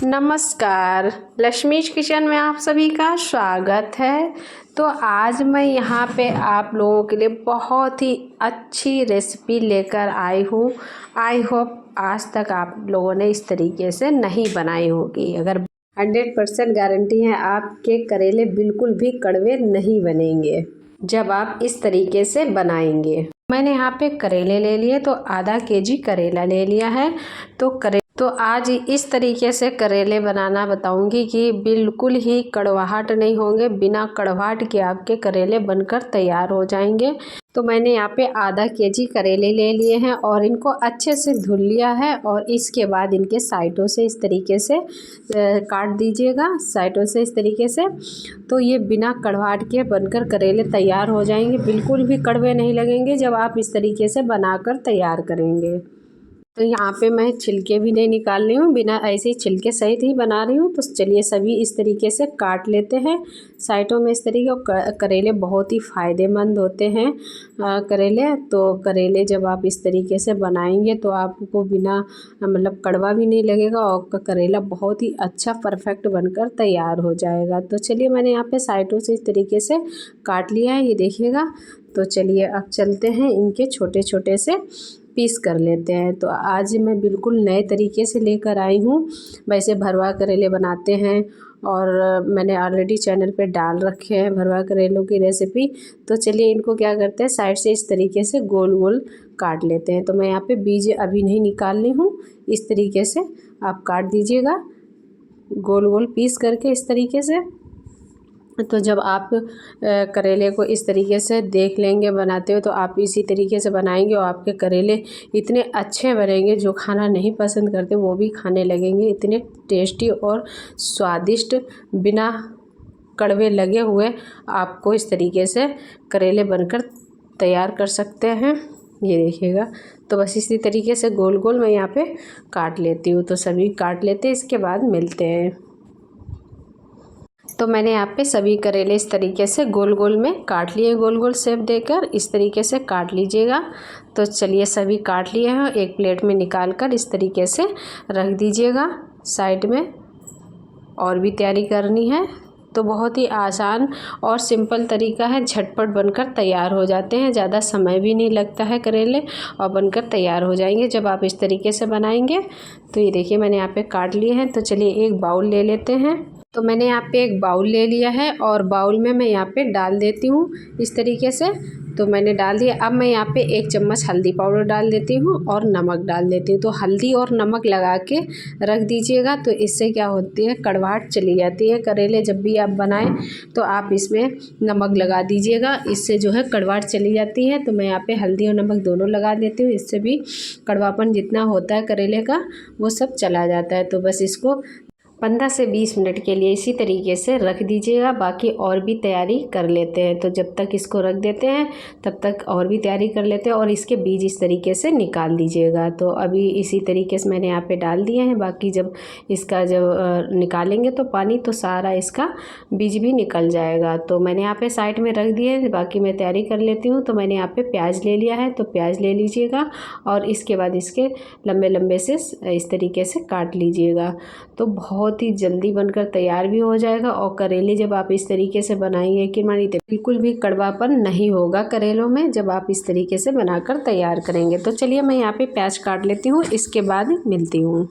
नमस्कार, लक्ष्मीज किचन में आप सभी का स्वागत है। तो आज मैं यहाँ पे आप लोगों के लिए बहुत ही अच्छी रेसिपी लेकर आई हूँ। आई होप आज तक आप लोगों ने इस तरीके से नहीं बनाई होगी। अगर 100% गारंटी है आपके करेले बिल्कुल भी कड़वे नहीं बनेंगे जब आप इस तरीके से बनाएंगे। मैंने यहाँ पे करेले ले लिए, तो आधा केजी करेला ले लिया है। तो आज इस तरीके से करेले बनाना बताऊंगी कि बिल्कुल ही कड़वाहट नहीं होंगे। बिना कड़वाहट के आपके करेले बनकर तैयार हो जाएंगे। तो मैंने यहाँ पे आधा केजी करेले ले लिए हैं और इनको अच्छे से धुल लिया है। और इसके बाद इनके साइडों से इस तरीके से काट दीजिएगा, साइडों से इस तरीके से। तो ये बिना कड़वाहट के बनकर करेले तैयार हो जाएंगे। बिल्कुल भी कड़वे नहीं लगेंगे जब आप इस तरीके से बनाकर तैयार करेंगे। तो यहाँ पे मैं छिलके भी नहीं निकाल रही हूँ, बिना ऐसे ही छिलके सहित ही बना रही हूँ। तो चलिए सभी इस तरीके से काट लेते हैं साइडों में इस तरीके। करेले बहुत ही फ़ायदेमंद होते हैं करेले। तो करेले जब आप इस तरीके से बनाएंगे तो आपको बिना मतलब कड़वा भी नहीं लगेगा और करेला बहुत ही अच्छा परफेक्ट बनकर तैयार हो जाएगा। तो चलिए मैंने यहाँ पे साइडों से इस तरीके से काट लिया है, ये देखिएगा। तो चलिए अब चलते हैं इनके छोटे छोटे से पीस कर लेते हैं। तो आज मैं बिल्कुल नए तरीके से लेकर आई हूँ। वैसे भरवा करेले बनाते हैं और मैंने ऑलरेडी चैनल पे डाल रखे हैं भरवा करेलों की रेसिपी। तो चलिए इनको क्या करते हैं, साइड से इस तरीके से गोल गोल काट लेते हैं। तो मैं यहाँ पे बीज अभी नहीं निकाल रही हूँ, इस तरीके से आप काट दीजिएगा गोल गोल पीस करके इस तरीके से। तो जब आप करेले को इस तरीके से देख लेंगे बनाते हो तो आप इसी तरीके से बनाएंगे और आपके करेले इतने अच्छे बनेंगे, जो खाना नहीं पसंद करते वो भी खाने लगेंगे। इतने टेस्टी और स्वादिष्ट बिना कड़वे लगे हुए आपको इस तरीके से करेले बनकर तैयार कर सकते हैं, ये देखिएगा। तो बस इसी तरीके से गोल गोल मैं यहाँ पे काट लेती हूँ। तो सभी काट लेते हैं, इसके बाद मिलते हैं। तो मैंने यहाँ पे सभी करेले इस तरीके से गोल गोल में काट लिए, गोल गोल शेप देकर इस तरीके से काट लीजिएगा। तो चलिए सभी काट लिए हैं, एक प्लेट में निकाल कर इस तरीके से रख दीजिएगा साइड में। और भी तैयारी करनी है तो बहुत ही आसान और सिंपल तरीका है, झटपट बनकर तैयार हो जाते हैं। ज़्यादा समय भी नहीं लगता है करेले और बनकर तैयार हो जाएंगे जब आप इस तरीके से बनाएंगे। तो ये देखिए मैंने यहाँ पे काट लिए हैं। तो चलिए एक बाउल ले लेते हैं। तो मैंने यहाँ पे एक बाउल ले लिया है और बाउल में मैं यहाँ पे डाल देती हूँ इस तरीके से। तो मैंने डाल दिया। अब मैं यहाँ पे 1 चम्मच हल्दी पाउडर डाल देती हूँ और नमक डाल देती हूँ। तो हल्दी और नमक लगा के रख दीजिएगा। तो इससे क्या होती है, कड़वाहट चली जाती है। करेले जब भी आप बनाएं तो आप इसमें नमक लगा दीजिएगा, इससे जो है कड़वाहट चली जाती है। तो मैं यहाँ पे हल्दी और नमक दोनों लगा देती हूँ, इससे भी कड़वापन जितना होता है करेले का वो सब चला जाता है। तो बस इसको 15 से 20 मिनट के लिए इसी तरीके से रख दीजिएगा। बाकी और भी तैयारी कर लेते हैं। तो जब तक इसको रख देते हैं तब तक और भी तैयारी कर लेते हैं और इसके बीज इस तरीके से निकाल दीजिएगा। तो अभी इसी तरीके से मैंने यहाँ पे डाल दिए हैं। बाकी जब इसका जब निकालेंगे तो पानी, तो सारा इसका बीज भी निकल जाएगा। तो मैंने यहाँ पे साइड में रख दिए, बाकी मैं तैयारी कर लेती हूँ। तो मैंने यहाँ पे प्याज ले लिया है, तो प्याज ले लीजिएगा और इसके बाद इसके लंबे लंबे से इस तरीके से काट लीजिएगा। तो बहुत ही जल्दी बनकर तैयार भी हो जाएगा। और करेले जब आप इस तरीके से बनाएंगे कि मानिए बिल्कुल भी कड़वापन नहीं होगा करेलों में जब आप इस तरीके से बनाकर तैयार करेंगे। तो चलिए मैं यहाँ पे प्याज काट लेती हूँ, इसके बाद मिलती हूँ।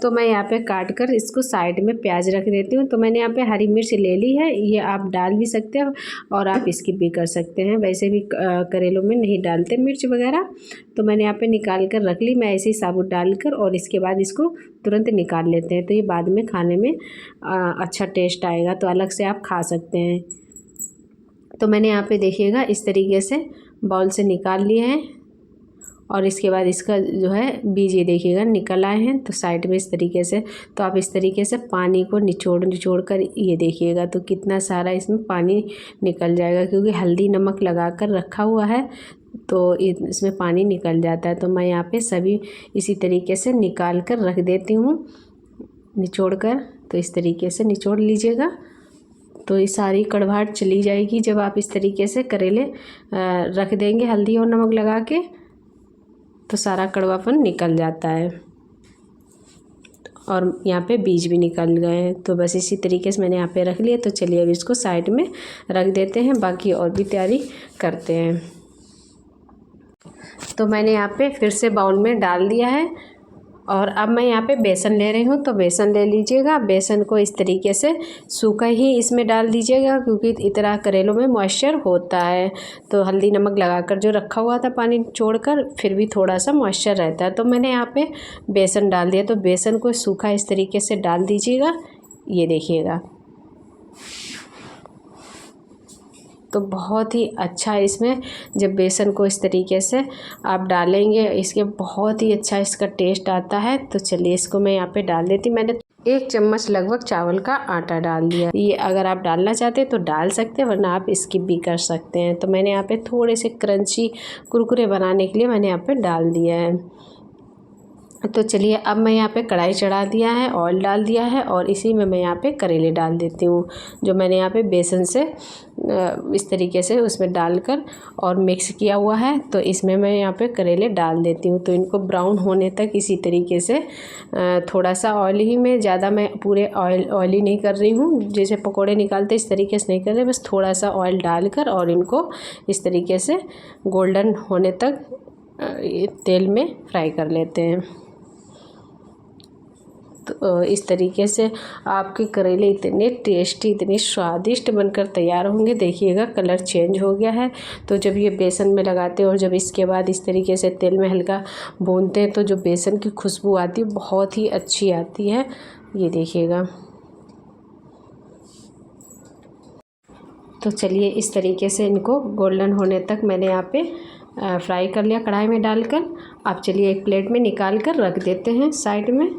तो मैं यहाँ पे काट कर इसको साइड में प्याज रख देती हूँ। तो मैंने यहाँ पे हरी मिर्च ले ली है, ये आप डाल भी सकते हैं और आप स्किप भी कर सकते हैं। वैसे भी करेलों में नहीं डालते मिर्च वगैरह। तो मैंने यहाँ पे निकाल कर रख ली, मैं ऐसे ही साबुत डालकर, और इसके बाद इसको तुरंत निकाल लेते हैं। तो ये बाद में खाने में अच्छा टेस्ट आएगा, तो अलग से आप खा सकते हैं। तो मैंने यहाँ पे देखिएगा इस तरीके से बाउल से निकाल लिए हैं और इसके बाद इसका जो है बीज ये देखिएगा निकल आए हैं। तो साइड में इस तरीके से, तो आप इस तरीके से पानी को निचोड़ कर ये देखिएगा तो कितना सारा इसमें पानी निकल जाएगा, क्योंकि हल्दी नमक लगा कर रखा हुआ है तो इसमें पानी निकल जाता है। तो मैं यहाँ पे सभी इसी तरीके से निकाल कर रख देती हूँ निचोड़ कर। तो इस तरीके से निचोड़ लीजिएगा तो ये सारी कड़वाहट चली जाएगी जब आप इस तरीके से करेले रख देंगे हल्दी और नमक लगा के, तो सारा कड़वापन निकल जाता है। और यहाँ पे बीज भी निकल गए हैं। तो बस इसी तरीके से मैंने यहाँ पे रख लिया। तो चलिए अब इसको साइड में रख देते हैं, बाकी और भी तैयारी करते हैं। तो मैंने यहाँ पे फिर से बाउल में डाल दिया है और अब मैं यहाँ पे बेसन ले रही हूँ। तो बेसन ले लीजिएगा। बेसन को इस तरीके से सूखा ही इसमें डाल दीजिएगा, क्योंकि इतना करेलों में मॉइस्चर होता है। तो हल्दी नमक लगाकर जो रखा हुआ था पानी छोड़कर, फिर भी थोड़ा सा मॉइस्चर रहता है। तो मैंने यहाँ पे बेसन डाल दिया। तो बेसन को सूखा इस तरीके से डाल दीजिएगा, ये देखिएगा। तो बहुत ही अच्छा इसमें जब बेसन को इस तरीके से आप डालेंगे, इसके बहुत ही अच्छा इसका टेस्ट आता है। तो चलिए इसको मैं यहाँ पे डाल देती। मैंने 1 चम्मच लगभग चावल का आटा डाल दिया। ये अगर आप डालना चाहते हैं तो डाल सकते हैं, वरना आप स्किप भी कर सकते हैं। तो मैंने यहाँ पे थोड़े से क्रंची कुरकुरे बनाने के लिए मैंने यहाँ पे डाल दिया है। तो चलिए अब मैं यहाँ पे कढ़ाई चढ़ा दिया है, ऑयल डाल दिया है और इसी में मैं यहाँ पे करेले डाल देती हूँ, जो मैंने यहाँ पे बेसन से इस तरीके से उसमें डालकर और मिक्स किया हुआ है। तो इसमें मैं यहाँ पे करेले डाल देती हूँ। तो इनको ब्राउन होने तक इसी तरीके से थोड़ा सा ऑयल ही में, ज़्यादा मैं पूरे ऑयली नहीं कर रही हूँ, जैसे पकोड़े निकालते इस तरीके से नहीं कर रहे, बस थोड़ा सा ऑयल डालकर और इनको इस तरीके से गोल्डन होने तक तेल में फ्राई कर लेते हैं। तो इस तरीके से आपके करेले इतने टेस्टी, इतने स्वादिष्ट बनकर तैयार होंगे। देखिएगा कलर चेंज हो गया है। तो जब ये बेसन में लगाते हैं और जब इसके बाद इस तरीके से तेल में हल्का भूनते हैं, तो जो बेसन की खुशबू आती है बहुत ही अच्छी आती है। ये देखिएगा। तो चलिए इस तरीके से इनको गोल्डन होने तक मैंने यहाँ पे फ्राई कर लिया कढ़ाई में डालकर। आप चलिए एक प्लेट में निकाल कर रख देते हैं साइड में,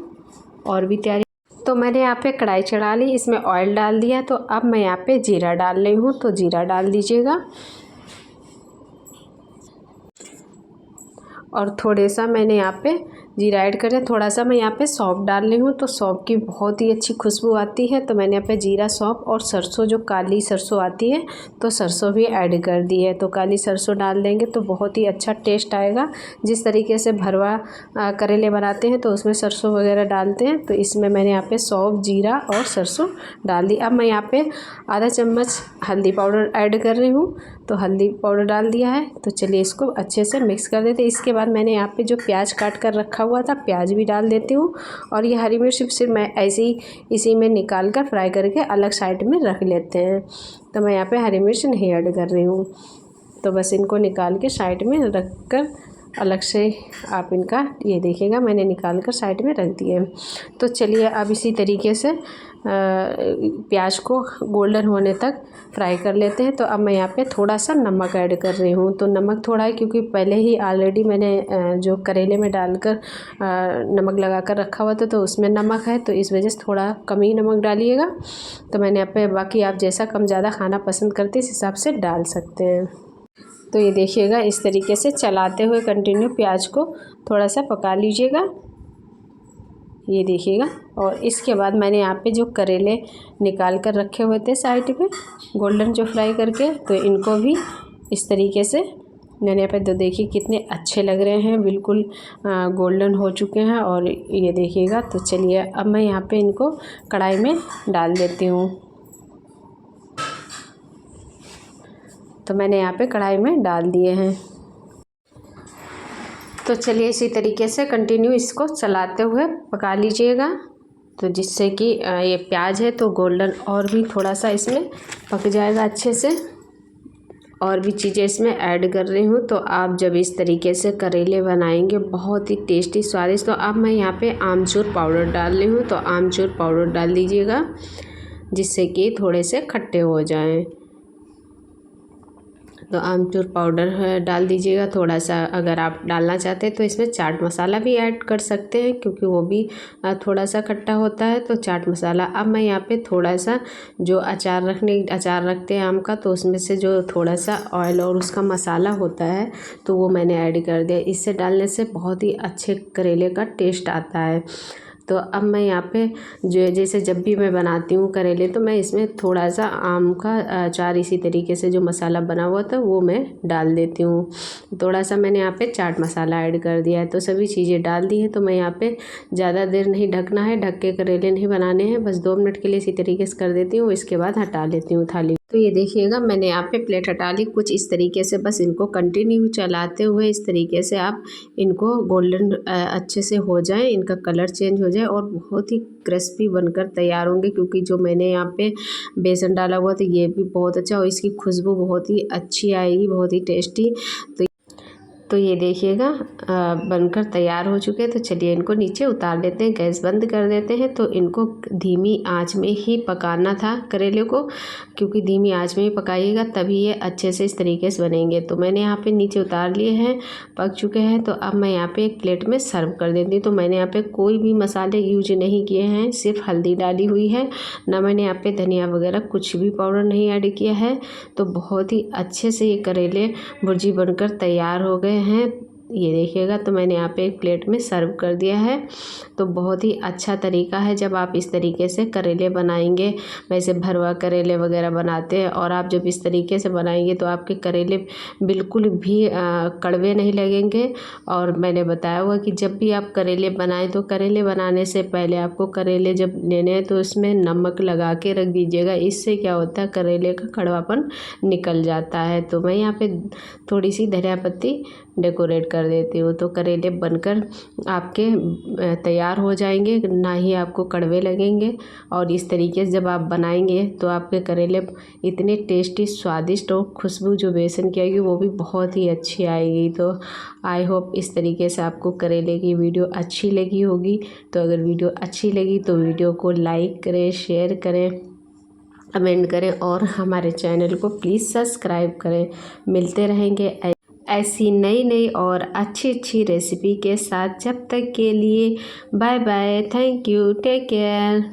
और भी तैयारी। तो मैंने यहाँ पे कढ़ाई चढ़ा ली, इसमें ऑयल डाल दिया। तो अब मैं यहाँ पे जीरा डाल रही हूँ। तो जीरा डाल दीजिएगा और थोड़े सा मैंने यहाँ पे जीरा ऐड कर दिया। थोड़ा सा मैं यहाँ पे सौंफ डाल रही हूँ। तो सौंफ की बहुत ही अच्छी खुशबू आती है। तो मैंने यहाँ पे जीरा, सौंफ और सरसों, जो काली सरसों आती है, तो सरसों भी ऐड कर दी है। तो काली सरसों डाल देंगे तो बहुत ही अच्छा टेस्ट आएगा। जिस तरीके से भरवा करेले बनाते हैं तो उसमें सरसों वगैरह डालते हैं, तो इसमें मैंने यहाँ पे सौंफ, जीरा और सरसों डाल दी। अब मैं यहाँ पे आधा चम्मच हल्दी पाउडर ऐड कर रही हूँ। तो हल्दी पाउडर डाल दिया है। तो चलिए इसको अच्छे से मिक्स कर देते हैं। इसके बाद मैंने यहाँ पे जो प्याज काट कर रखा हुआ था, प्याज भी डाल देती हूँ। और ये हरी मिर्च सिर्फ मैं ऐसे ही इसी में निकाल कर फ्राई करके अलग साइड में रख लेते हैं। तो मैं यहाँ पे हरी मिर्च नहीं ऐड कर रही हूँ। तो बस इनको निकाल के साइड में रख कर अलग से आप इनका, ये देखिएगा मैंने निकाल कर साइड में रख दिए। तो चलिए अब इसी तरीके से प्याज को गोल्डन होने तक फ्राई कर लेते हैं। तो अब मैं यहाँ पे थोड़ा सा नमक ऐड कर रही हूँ। तो नमक थोड़ा है, क्योंकि पहले ही ऑलरेडी मैंने जो करेले में डालकर नमक लगा कर रखा हुआ था, तो उसमें नमक है, तो इस वजह से थोड़ा कम ही नमक डालिएगा। तो मैंने यहाँ पे, बाकी आप जैसा कम ज़्यादा खाना पसंद करते इस हिसाब से डाल सकते हैं। तो ये देखिएगा इस तरीके से चलाते हुए कंटिन्यू प्याज को थोड़ा सा पका लीजिएगा, ये देखिएगा। और इसके बाद मैंने यहाँ पे जो करेले निकाल कर रखे हुए थे साइड पे गोल्डन जो फ्राई करके, तो इनको भी इस तरीके से मैंने यहाँ पे, तो देखिए कितने अच्छे लग रहे हैं, बिल्कुल गोल्डन हो चुके हैं। और ये देखिएगा। तो चलिए अब मैं यहाँ पे इनको कढ़ाई में डाल देती हूँ। तो मैंने यहाँ पे कढ़ाई में डाल दिए हैं। तो चलिए इसी तरीके से कंटिन्यू इसको चलाते हुए पका लीजिएगा, तो जिससे कि ये प्याज है तो गोल्डन और भी थोड़ा सा इसमें पक जाएगा अच्छे से। और भी चीज़ें इसमें ऐड कर रही हूँ। तो आप जब इस तरीके से करेले बनाएंगे बहुत ही टेस्टी स्वादिष्ट। तो अब मैं यहाँ पे आमचूर पाउडर डाल रही हूँ। तो आमचूर पाउडर डाल दीजिएगा, जिससे कि थोड़े से खट्टे हो जाएं। तो आमचूर पाउडर डाल दीजिएगा थोड़ा सा। अगर आप डालना चाहते हैं तो इसमें चाट मसाला भी ऐड कर सकते हैं, क्योंकि वो भी थोड़ा सा खट्टा होता है। तो चाट मसाला, अब मैं यहाँ पे थोड़ा सा जो अचार रखते हैं आम का, तो उसमें से जो थोड़ा सा ऑयल और उसका मसाला होता है तो वो मैंने ऐड कर दिया। इससे डालने से बहुत ही अच्छे करेले का टेस्ट आता है। तो अब मैं यहाँ पे जो जैसे जब भी मैं बनाती हूँ करेले तो मैं इसमें थोड़ा सा आम का अचार इसी तरीके से जो मसाला बना हुआ था वो मैं डाल देती हूँ। थोड़ा सा मैंने यहाँ पे चाट मसाला ऐड कर दिया है। तो सभी चीज़ें डाल दी है। तो मैं यहाँ पे ज़्यादा देर नहीं ढकना है, ढक के करेले नहीं बनाने हैं, बस 2 मिनट के लिए इसी तरीके से कर देती हूँ। इसके बाद हटा लेती हूँ थाली। तो ये देखिएगा मैंने यहाँ पे प्लेट हटा ली। कुछ इस तरीके से बस इनको कंटिन्यू चलाते हुए इस तरीके से आप इनको गोल्डन अच्छे से हो जाए, इनका कलर चेंज हो जाए और बहुत ही क्रिस्पी बनकर तैयार होंगे। क्योंकि जो मैंने यहाँ पे बेसन डाला हुआ था ये भी बहुत अच्छा और इसकी खुशबू बहुत ही अच्छी आएगी, बहुत ही टेस्टी। तो ये देखिएगा बनकर तैयार हो चुके हैं। तो चलिए इनको नीचे उतार लेते हैं, गैस बंद कर देते हैं। तो इनको धीमी आंच में ही पकाना था करेले को, क्योंकि धीमी आंच में ही पकाइएगा तभी ये अच्छे से इस तरीके से बनेंगे। तो मैंने यहाँ पे नीचे उतार लिए हैं, पक चुके हैं। तो अब मैं यहाँ पे एक प्लेट में सर्व कर देती हूँ। तो मैंने यहाँ पे कोई भी मसाले यूज नहीं किए हैं, सिर्फ हल्दी डाली हुई है, ना मैंने यहाँ पे धनिया वगैरह कुछ भी पाउडर नहीं ऐड किया है। तो बहुत ही अच्छे से ये करेले भुर्जी बनकर तैयार हो गए हैं। ये देखिएगा तो मैंने यहाँ पे एक प्लेट में सर्व कर दिया है। तो बहुत ही अच्छा तरीका है जब आप इस तरीके से करेले बनाएंगे। वैसे भरवा करेले वगैरह बनाते हैं और आप जब इस तरीके से बनाएंगे तो आपके करेले बिल्कुल भी कड़वे नहीं लगेंगे। और मैंने बताया हुआ कि जब भी आप करेले बनाएं तो करेले बनाने से पहले आपको करेले जब लेने हैं तो इसमें नमक लगा के रख दीजिएगा। इससे क्या होता है करेले का कड़वापन निकल जाता है। तो मैं यहाँ पे थोड़ी सी धनिया पत्ती डेकोरेट कर देती हूँ। तो करेले बनकर आपके तैयार हो जाएंगे, ना ही आपको कड़वे लगेंगे। और इस तरीके से जब आप बनाएंगे तो आपके करेले इतने टेस्टी स्वादिष्ट और खुशबू जो बेसन की आएगी वो भी बहुत ही अच्छी आएगी। तो आई होप इस तरीके से आपको करेले की वीडियो अच्छी लगी होगी। तो अगर वीडियो अच्छी लगी तो वीडियो को लाइक करें, शेयर करें, कमेंट करें और हमारे चैनल को प्लीज़ सब्सक्राइब करें। मिलते रहेंगे ऐसी नई नई और अच्छी अच्छी रेसिपी के साथ। जब तक के लिए bye bye, thank you, take care.